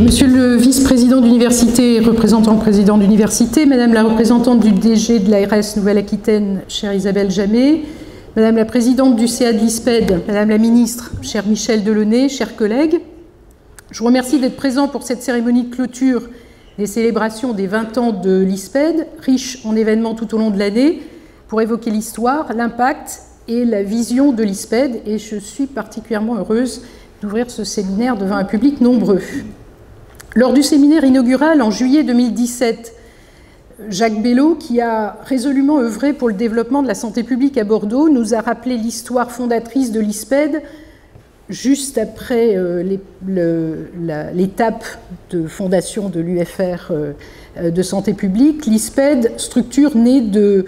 Monsieur le vice-président d'université, représentant le président d'université, Madame la représentante du DG de l'ARS Nouvelle-Aquitaine, chère Isabelle Jamet, Madame la présidente du CA de l'ISPED, Madame la ministre, chère Michèle Delaunay, chers collègues, je vous remercie d'être présents pour cette cérémonie de clôture des célébrations des 20 ans de l'ISPED, riche en événements tout au long de l'année, pour évoquer l'histoire, l'impact et la vision de l'ISPED. Et je suis particulièrement heureuse d'ouvrir ce séminaire devant un public nombreux. Lors du séminaire inaugural en juillet 2017, Jacques Bello, qui a résolument œuvré pour le développement de la santé publique à Bordeaux, nous a rappelé l'histoire fondatrice de l'ISPED juste après l'étape de fondation de l'UFR de santé publique. L'ISPED, structure née de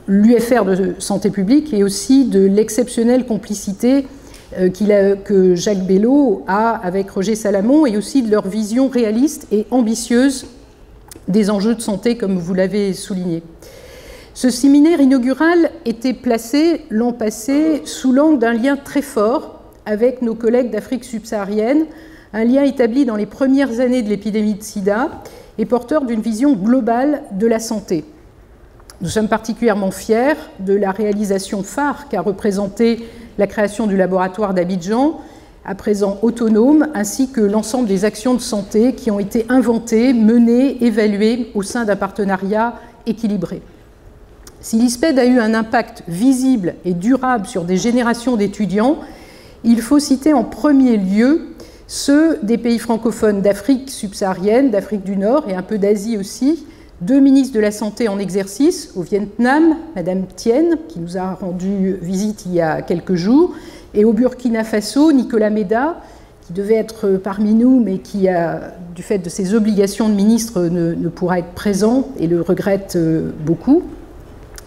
l'UFR de santé publique et aussi de l'exceptionnelle complicité que Jacques Bello a avec Roger Salamon et aussi de leur vision réaliste et ambitieuse des enjeux de santé, comme vous l'avez souligné. Ce séminaire inaugural était placé l'an passé sous l'angle d'un lien très fort avec nos collègues d'Afrique subsaharienne, un lien établi dans les premières années de l'épidémie de sida et porteur d'une vision globale de la santé. Nous sommes particulièrement fiers de la réalisation phare qu'a représentée la création du laboratoire d'Abidjan, à présent autonome, ainsi que l'ensemble des actions de santé qui ont été inventées, menées, évaluées au sein d'un partenariat équilibré. Si l'ISPED a eu un impact visible et durable sur des générations d'étudiants, il faut citer en premier lieu ceux des pays francophones d'Afrique subsaharienne, d'Afrique du Nord et un peu d'Asie aussi, 2 ministres de la Santé en exercice au Vietnam, Madame Thien, qui nous a rendu visite il y a quelques jours, et au Burkina Faso, Nicolas Méda, qui devait être parmi nous, mais qui, du fait de ses obligations de ministre, ne pourra être présent et le regrette beaucoup.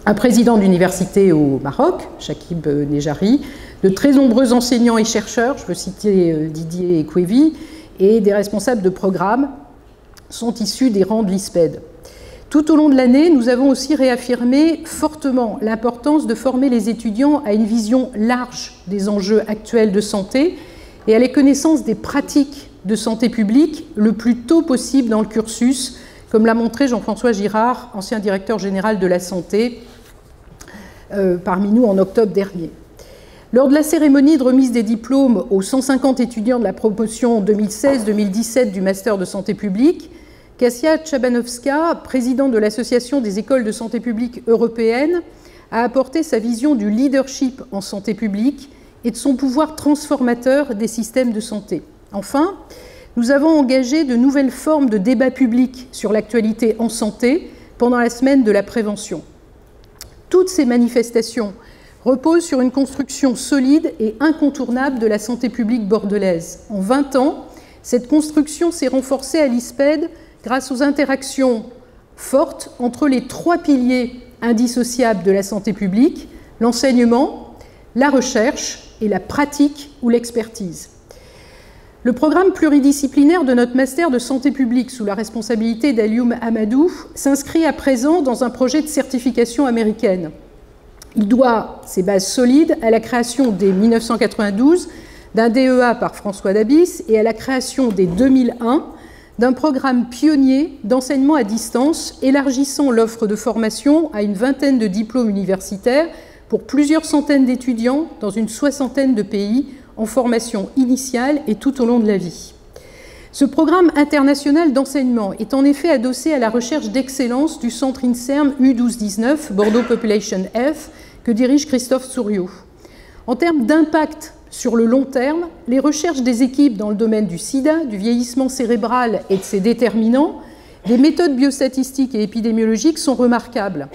Un président d'université au Maroc, Chakib Nejari, de très nombreux enseignants et chercheurs, je veux citer Didier Ekwevi, et des responsables de programmes sont issus des rangs de l'ISPED. Tout au long de l'année, nous avons aussi réaffirmé fortement l'importance de former les étudiants à une vision large des enjeux actuels de santé et à la connaissance des pratiques de santé publique le plus tôt possible dans le cursus, comme l'a montré Jean-François Girard, ancien directeur général de la santé, parmi nous en octobre dernier. Lors de la cérémonie de remise des diplômes aux 150 étudiants de la promotion 2016-2017 du Master de santé publique, Kasia Chabanovska, présidente de l'Association des écoles de santé publique européennes, a apporté sa vision du leadership en santé publique et de son pouvoir transformateur des systèmes de santé. Enfin, nous avons engagé de nouvelles formes de débat public sur l'actualité en santé pendant la semaine de la prévention. Toutes ces manifestations reposent sur une construction solide et incontournable de la santé publique bordelaise. En 20 ans, cette construction s'est renforcée à l'ISPED grâce aux interactions fortes entre les 3 piliers indissociables de la santé publique, l'enseignement, la recherche et la pratique ou l'expertise. Le programme pluridisciplinaire de notre master de santé publique sous la responsabilité d'Alioum Amadou s'inscrit à présent dans un projet de certification américaine. Il doit ses bases solides à la création dès 1992 d'un DEA par François Dabis et à la création dès 2001 d'un programme pionnier d'enseignement à distance élargissant l'offre de formation à une vingtaine de diplômes universitaires pour plusieurs centaines d'étudiants dans une 60aine de pays en formation initiale et tout au long de la vie. Ce programme international d'enseignement est en effet adossé à la recherche d'excellence du centre INSERM U1219 Bordeaux Population Health que dirige Christophe Souriau. En termes d'impact sur le long terme, les recherches des équipes dans le domaine du sida, du vieillissement cérébral et de ses déterminants, des méthodes biostatistiques et épidémiologiques sont remarquables.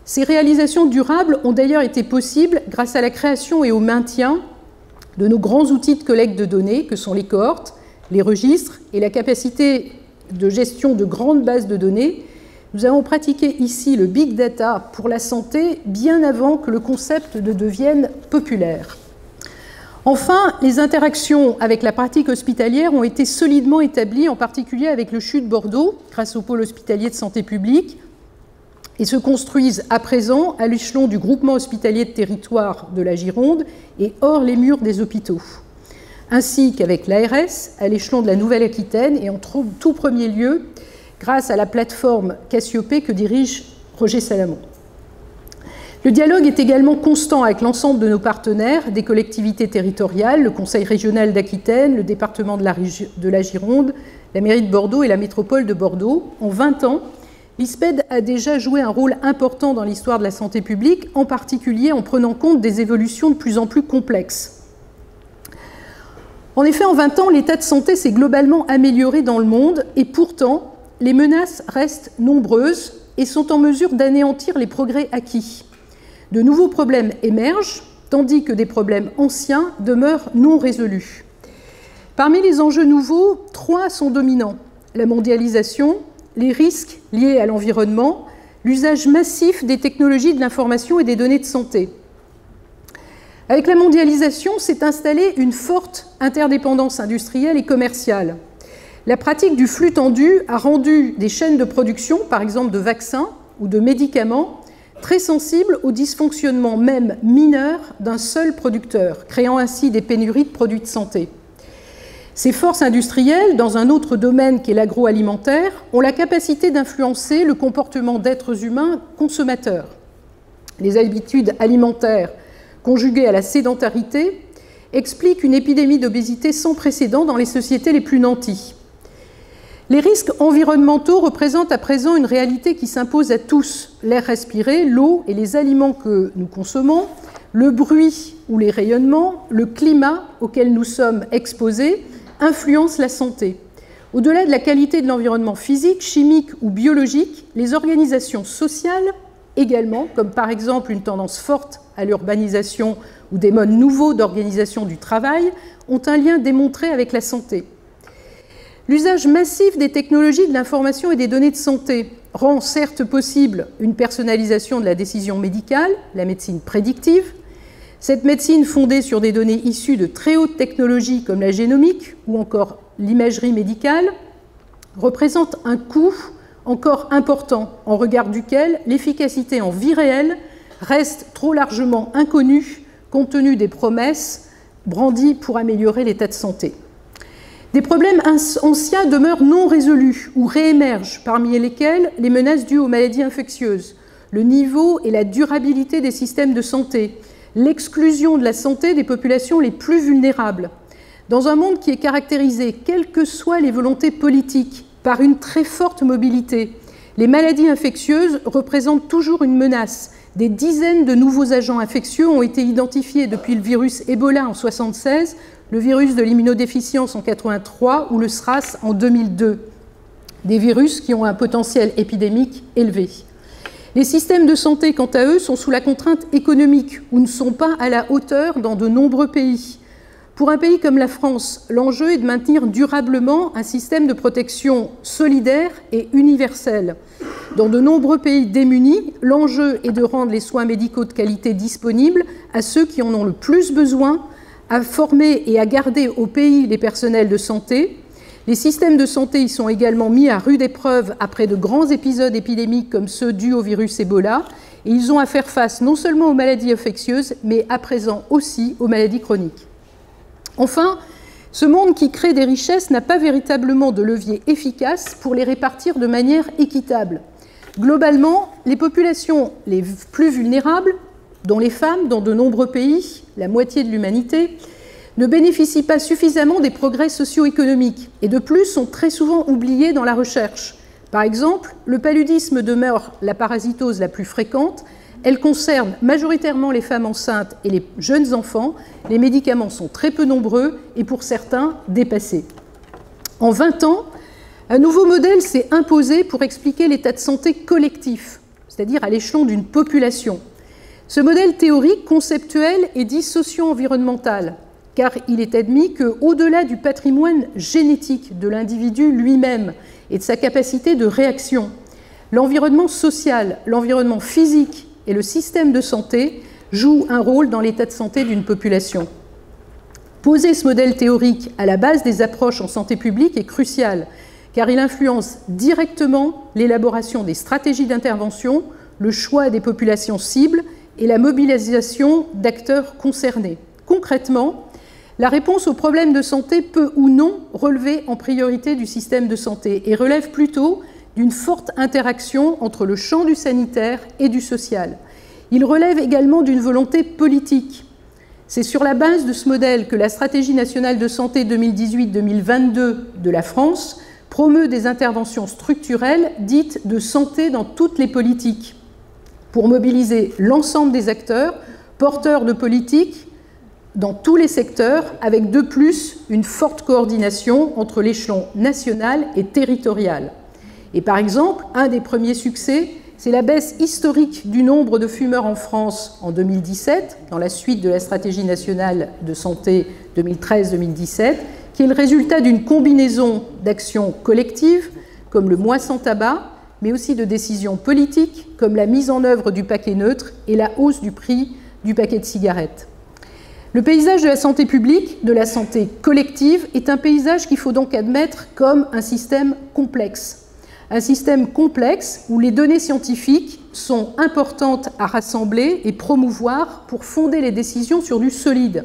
Ces réalisations durables ont d'ailleurs été possibles grâce à la création et au maintien de nos grands outils de collecte de données, que sont les cohortes, les registres et la capacité de gestion de grandes bases de données. Nous avons pratiqué ici le big data pour la santé bien avant que le concept ne devienne populaire. Enfin, les interactions avec la pratique hospitalière ont été solidement établies, en particulier avec le CHU de Bordeaux, grâce au pôle hospitalier de santé publique, et se construisent à présent à l'échelon du groupement hospitalier de territoire de la Gironde et hors les murs des hôpitaux. ainsi qu'avec l'ARS à l'échelon de la Nouvelle-Aquitaine et en tout premier lieu grâce à la plateforme Cassiopée que dirige Roger Salamon. Le dialogue est également constant avec l'ensemble de nos partenaires, des collectivités territoriales, le Conseil régional d'Aquitaine, le département de la Gironde, la mairie de Bordeaux et la métropole de Bordeaux. En 20 ans, l'ISPED a déjà joué un rôle important dans l'histoire de la santé publique, en particulier en prenant compte des évolutions de plus en plus complexes. En effet, en 20 ans, l'état de santé s'est globalement amélioré dans le monde et pourtant, les menaces restent nombreuses et sont en mesure d'anéantir les progrès acquis. De nouveaux problèmes émergent, tandis que des problèmes anciens demeurent non résolus. Parmi les enjeux nouveaux, 3 sont dominants: la mondialisation, les risques liés à l'environnement, l'usage massif des technologies de l'information et des données de santé. Avec la mondialisation s'est installée une forte interdépendance industrielle et commerciale. La pratique du flux tendu a rendu des chaînes de production, par exemple de vaccins ou de médicaments, très sensibles aux dysfonctionnements même mineurs d'un seul producteur, créant ainsi des pénuries de produits de santé. Ces forces industrielles, dans un autre domaine qu'est l'agroalimentaire, ont la capacité d'influencer le comportement d'êtres humains consommateurs. Les habitudes alimentaires, conjuguées à la sédentarité, expliquent une épidémie d'obésité sans précédent dans les sociétés les plus nanties. Les risques environnementaux représentent à présent une réalité qui s'impose à tous. L'air respiré, l'eau et les aliments que nous consommons, le bruit ou les rayonnements, le climat auquel nous sommes exposés influencent la santé. Au-delà de la qualité de l'environnement physique, chimique ou biologique, les organisations sociales également, comme par exemple une tendance forte à l'urbanisation ou des modes nouveaux d'organisation du travail, ont un lien démontré avec la santé. L'usage massif des technologies de l'information et des données de santé rend certes possible une personnalisation de la décision médicale, la médecine prédictive. Cette médecine fondée sur des données issues de très hautes technologies comme la génomique ou encore l'imagerie médicale représente un coût encore important en regard duquel l'efficacité en vie réelle reste trop largement inconnue compte tenu des promesses brandies pour améliorer l'état de santé. Des problèmes anciens demeurent non résolus ou réémergent, parmi lesquels les menaces dues aux maladies infectieuses, le niveau et la durabilité des systèmes de santé, l'exclusion de la santé des populations les plus vulnérables. Dans un monde qui est caractérisé, quelles que soient les volontés politiques, par une très forte mobilité, les maladies infectieuses représentent toujours une menace. Des dizaines de nouveaux agents infectieux ont été identifiés depuis le virus Ebola en 1976, le virus de l'immunodéficience en 1983 ou le SRAS en 2002. Des virus qui ont un potentiel épidémique élevé. Les systèmes de santé, quant à eux, sont sous la contrainte économique ou ne sont pas à la hauteur dans de nombreux pays. Pour un pays comme la France, l'enjeu est de maintenir durablement un système de protection solidaire et universel. Dans de nombreux pays démunis, l'enjeu est de rendre les soins médicaux de qualité disponibles à ceux qui en ont le plus besoin, à former et à garder au pays les personnels de santé. Les systèmes de santé y sont également mis à rude épreuve après de grands épisodes épidémiques comme ceux dus au virus Ebola, et ils ont à faire face non seulement aux maladies infectieuses, mais à présent aussi aux maladies chroniques. Enfin, ce monde qui crée des richesses n'a pas véritablement de levier efficace pour les répartir de manière équitable. Globalement, les populations les plus vulnérables, dont les femmes dans de nombreux pays, la moitié de l'humanité, ne bénéficient pas suffisamment des progrès socio-économiques et de plus sont très souvent oubliées dans la recherche. Par exemple, le paludisme demeure la parasitose la plus fréquente. Elle concerne majoritairement les femmes enceintes et les jeunes enfants. Les médicaments sont très peu nombreux et pour certains dépassés. En 20 ans, un nouveau modèle s'est imposé pour expliquer l'état de santé collectif, c'est-à-dire à l'échelon d'une population. Ce modèle théorique, conceptuel est dit socio-environnemental, car il est admis qu'au-delà du patrimoine génétique de l'individu lui-même et de sa capacité de réaction, l'environnement social, l'environnement physique et le système de santé jouent un rôle dans l'état de santé d'une population. Poser ce modèle théorique à la base des approches en santé publique est crucial, car il influence directement l'élaboration des stratégies d'intervention, le choix des populations cibles et la mobilisation d'acteurs concernés. Concrètement, La réponse aux problèmes de santé peut ou non relever en priorité du système de santé et relève plutôt d'une forte interaction entre le champ du sanitaire et du social. Il relève également d'une volonté politique. C'est sur la base de ce modèle que la Stratégie nationale de santé 2018-2022 de la France promeut des interventions structurelles dites de santé dans toutes les politiques, pour mobiliser l'ensemble des acteurs, porteurs de politiques dans tous les secteurs, avec de plus une forte coordination entre l'échelon national et territorial. Et par exemple, un des premiers succès, c'est la baisse historique du nombre de fumeurs en France en 2017, dans la suite de la Stratégie nationale de santé 2013-2017, qui est le résultat d'une combinaison d'actions collectives, comme le mois sans tabac, mais aussi de décisions politiques, comme la mise en œuvre du paquet neutre et la hausse du prix du paquet de cigarettes. Le paysage de la santé publique, de la santé collective, est un paysage qu'il faut donc admettre comme un système complexe. Un système complexe où les données scientifiques sont importantes à rassembler et promouvoir pour fonder les décisions sur du solide.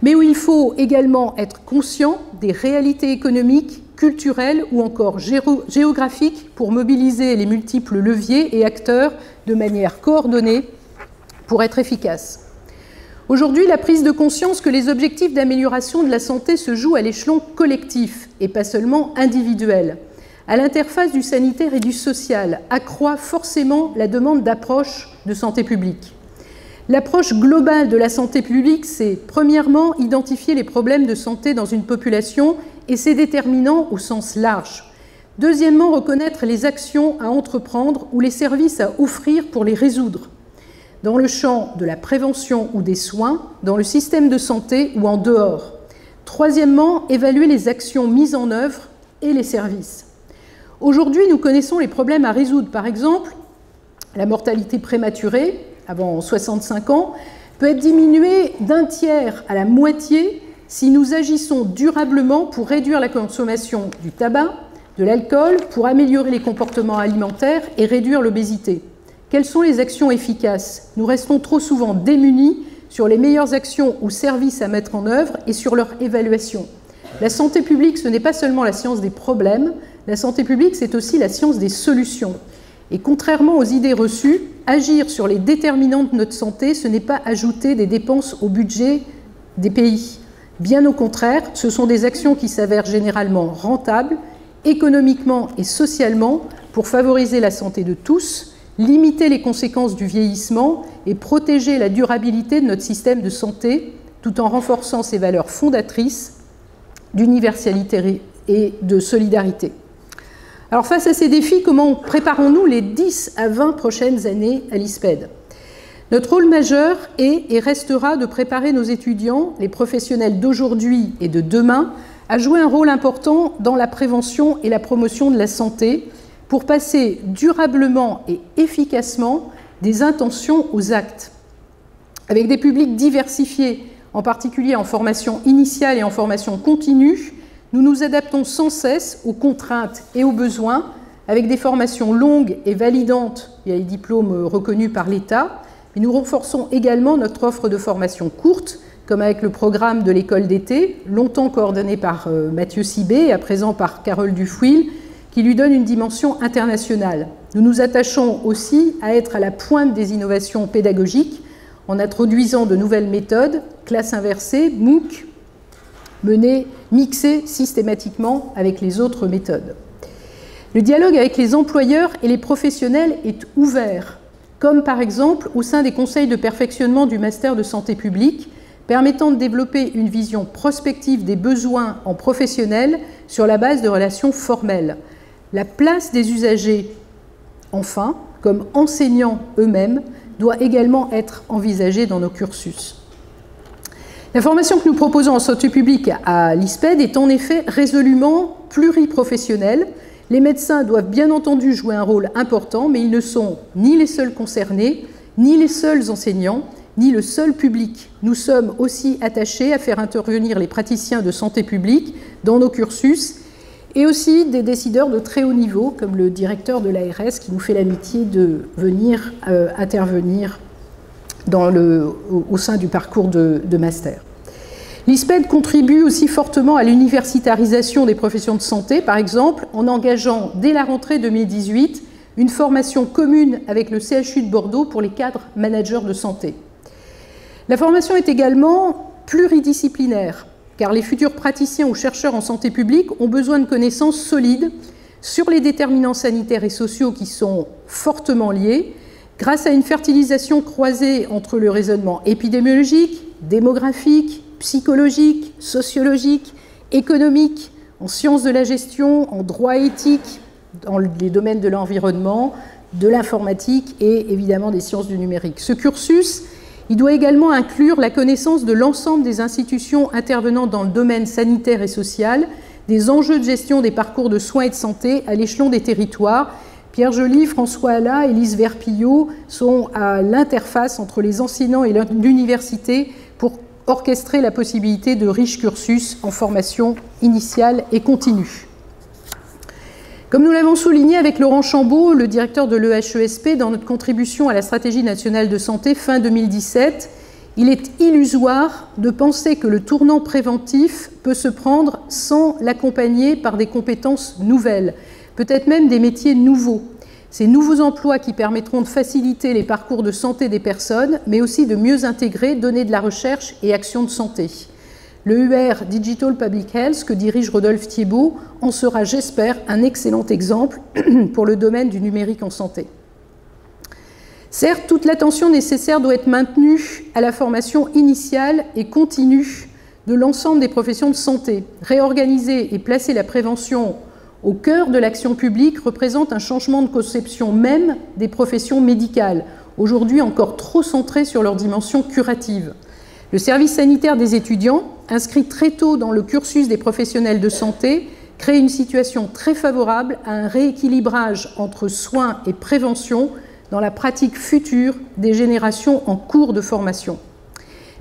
Mais où il faut également être conscient des réalités économiques, culturelles ou encore géographiques pour mobiliser les multiples leviers et acteurs de manière coordonnée pour être efficace. Aujourd'hui, la prise de conscience que les objectifs d'amélioration de la santé se jouent à l'échelon collectif et pas seulement individuel, à l'interface du sanitaire et du social, accroît forcément la demande d'approche de santé publique. L'approche globale de la santé publique, c'est premièrement identifier les problèmes de santé dans une population et ses déterminants au sens large. Deuxièmement, reconnaître les actions à entreprendre ou les services à offrir pour les résoudre, dans le champ de la prévention ou des soins, dans le système de santé ou en dehors. Troisièmement, évaluer les actions mises en œuvre et les services. Aujourd'hui, nous connaissons les problèmes à résoudre. Par exemple, la mortalité prématurée, avant 65 ans, peut être diminuée d'un tiers à la moitié si nous agissons durablement pour réduire la consommation du tabac, de l'alcool, pour améliorer les comportements alimentaires et réduire l'obésité. Quelles sont les actions efficaces? Nous restons trop souvent démunis sur les meilleures actions ou services à mettre en œuvre et sur leur évaluation. La santé publique, ce n'est pas seulement la science des problèmes, la santé publique, c'est aussi la science des solutions. Et contrairement aux idées reçues, agir sur les déterminants de notre santé, ce n'est pas ajouter des dépenses au budget des pays. Bien au contraire, ce sont des actions qui s'avèrent généralement rentables, économiquement et socialement, pour favoriser la santé de tous, limiter les conséquences du vieillissement et protéger la durabilité de notre système de santé, tout en renforçant ses valeurs fondatrices d'universalité et de solidarité. Alors face à ces défis, comment préparons-nous les 10 à 20 prochaines années à l'ISPED? Notre rôle majeur est et restera de préparer nos étudiants, les professionnels d'aujourd'hui et de demain, à jouer un rôle important dans la prévention et la promotion de la santé pour passer durablement et efficacement des intentions aux actes. Avec des publics diversifiés, en particulier en formation initiale et en formation continue, nous nous adaptons sans cesse aux contraintes et aux besoins, avec des formations longues et validantes via les diplômes reconnus par l'État, mais nous renforçons également notre offre de formation courte, comme avec le programme de l'école d'été, longtemps coordonné par Mathieu Sibé et à présent par Carole Dufouil, qui lui donne une dimension internationale. Nous nous attachons aussi à être à la pointe des innovations pédagogiques en introduisant de nouvelles méthodes, classe inversée, MOOC, mixées systématiquement avec les autres méthodes. Le dialogue avec les employeurs et les professionnels est ouvert, comme par exemple au sein des conseils de perfectionnement du master de santé publique, permettant de développer une vision prospective des besoins en professionnels sur la base de relations formelles. La place des usagers, enfin, comme enseignants eux-mêmes, doit également être envisagée dans nos cursus. La formation que nous proposons en santé publique à l'ISPED est en effet résolument pluriprofessionnelle. Les médecins doivent bien entendu jouer un rôle important, mais ils ne sont ni les seuls concernés, ni les seuls enseignants, ni le seul public. Nous sommes aussi attachés à faire intervenir les praticiens de santé publique dans nos cursus et aussi des décideurs de très haut niveau, comme le directeur de l'ARS qui nous fait l'amitié de venir intervenir au sein du parcours de master. L'ISPED contribue aussi fortement à l'universitarisation des professions de santé, par exemple, en engageant dès la rentrée 2018 une formation commune avec le CHU de Bordeaux pour les cadres managers de santé. La formation est également pluridisciplinaire, car les futurs praticiens ou chercheurs en santé publique ont besoin de connaissances solides sur les déterminants sanitaires et sociaux qui sont fortement liés, grâce à une fertilisation croisée entre le raisonnement épidémiologique, démographique, psychologique, sociologique, économique, en sciences de la gestion, en droit éthique, dans les domaines de l'environnement, de l'informatique et évidemment des sciences du numérique. Ce cursus, il doit également inclure la connaissance de l'ensemble des institutions intervenant dans le domaine sanitaire et social, des enjeux de gestion des parcours de soins et de santé à l'échelon des territoires. Pierre Joly, François Alla et Lise Verpillot sont à l'interface entre les enseignants et l'université pour orchestrer la possibilité de riches cursus en formation initiale et continue. Comme nous l'avons souligné avec Laurent Chambaud, le directeur de l'EHESP, dans notre contribution à la stratégie nationale de santé fin 2017, il est illusoire de penser que le tournant préventif peut se prendre sans l'accompagner par des compétences nouvelles, peut-être même des métiers nouveaux. Ces nouveaux emplois qui permettront de faciliter les parcours de santé des personnes, mais aussi de mieux intégrer données de la recherche et actions de santé. Le UR Digital Public Health, que dirige Rodolphe Thiebaud, en sera, j'espère, un excellent exemple pour le domaine du numérique en santé. Certes, toute l'attention nécessaire doit être maintenue à la formation initiale et continue de l'ensemble des professions de santé. Réorganiser et placer la prévention au cœur de l'action publique représente un changement de conception même des professions médicales, aujourd'hui encore trop centrées sur leur dimension curative. Le service sanitaire des étudiants, inscrit très tôt dans le cursus des professionnels de santé, crée une situation très favorable à un rééquilibrage entre soins et prévention dans la pratique future des générations en cours de formation.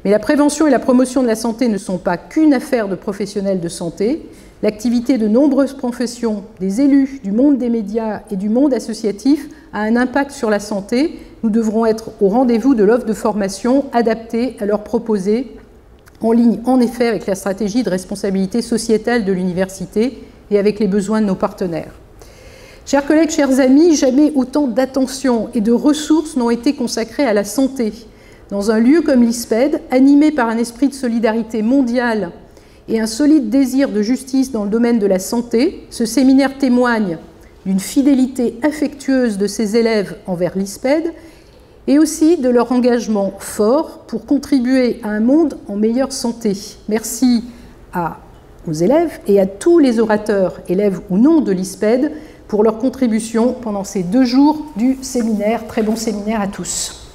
Mais la prévention et la promotion de la santé ne sont pas qu'une affaire de professionnels de santé. L'activité de nombreuses professions, des élus, du monde des médias et du monde associatif a un impact sur la santé. Nous devrons être au rendez-vous de l'offre de formation adaptée à leur proposer, en ligne en effet avec la stratégie de responsabilité sociétale de l'université et avec les besoins de nos partenaires. Chers collègues, chers amis, jamais autant d'attention et de ressources n'ont été consacrées à la santé. Dans un lieu comme l'ISPED, animé par un esprit de solidarité mondiale et un solide désir de justice dans le domaine de la santé, ce séminaire témoigne d'une fidélité affectueuse de ses élèves envers l'ISPED et aussi de leur engagement fort pour contribuer à un monde en meilleure santé. Merci aux élèves et à tous les orateurs, élèves ou non de l'ISPED, pour leur contribution pendant ces 2 jours du séminaire. Très bon séminaire à tous.